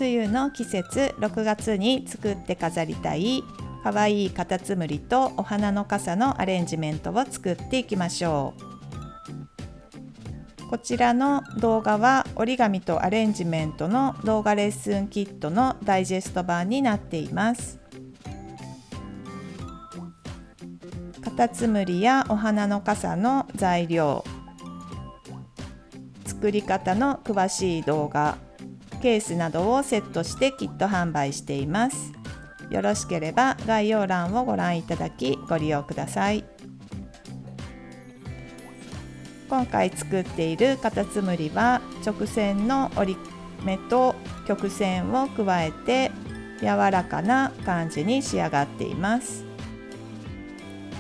梅雨の季節6月に作って飾りたいかわいいカタツムリとお花の傘のアレンジメントを作っていきましょう。こちらの動画は折り紙とアレンジメントの動画レッスンキットのダイジェスト版になっています。カタツムリやお花の傘の材料、作り方の詳しい動画、ケースなどをセットしてキット販売しています。よろしければ概要欄をご覧いただきご利用ください。今回作っているカタツムリは直線の折り目と曲線を加えて柔らかな感じに仕上がっています。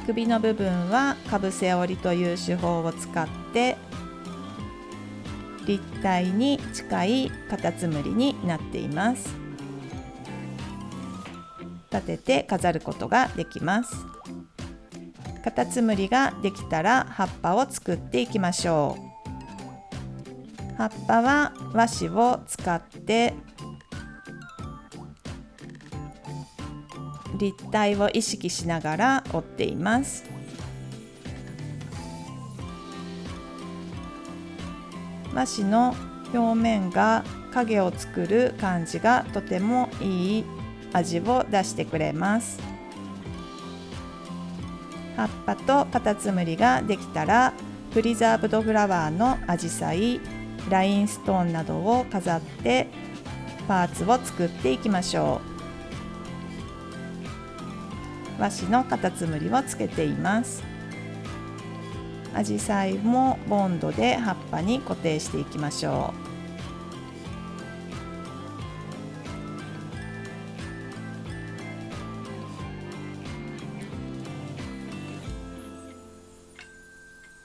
首の部分はかぶせ折りという手法を使って立体に近いカタツムリになっています。立てて飾ることができます。カタツムリができたら葉っぱを作っていきましょう。葉っぱは和紙を使って立体を意識しながら折っています。和紙の表面が影を作る感じがとてもいい味を出してくれます。葉っぱとカタツムリができたらプリザーブドフラワーのアジサイ、ラインストーンなどを飾ってパーツを作っていきましょう。和紙のカタツムリをつけています。アジサイもボンドで葉っぱに固定していきましょう。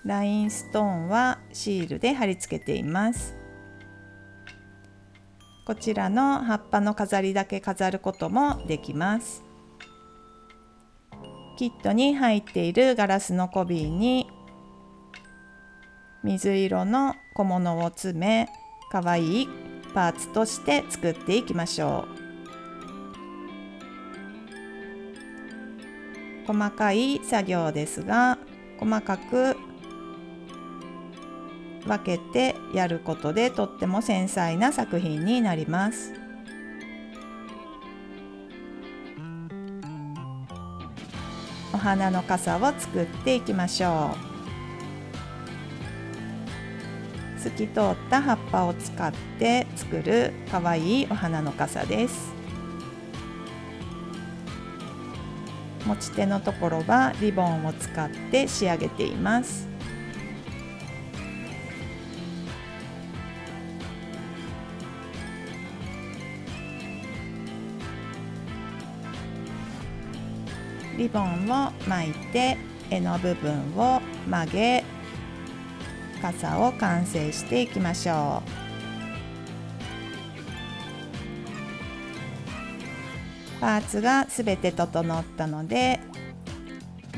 ラインストーンはシールで貼り付けています。こちらの葉っぱの飾りだけ飾ることもできます。キットに入っているガラスの小瓶に水色の小物を詰め、かわいいパーツとして作っていきましょう。細かい作業ですが、細かく分けてやることでとっても繊細な作品になります。お花の傘を作っていきましょう。透き通った葉っぱを使って作るかわいいお花の傘です。持ち手のところはリボンを使って仕上げています。リボンを巻いて柄の部分を曲げ、傘を完成していきましょう。パーツがすべて整ったので、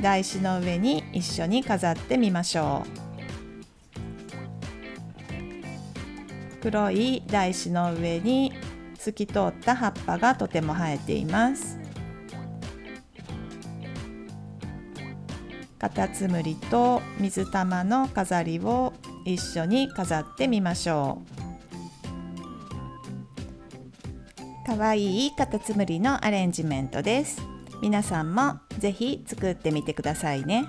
台紙の上に一緒に飾ってみましょう。黒い台紙の上に透き通った葉っぱがとても映えています。カタツムリと水玉の飾りを一緒に飾ってみましょう。かわいいカタツムリのアレンジメントです。皆さんもぜひ作ってみてくださいね。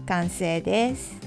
完成です。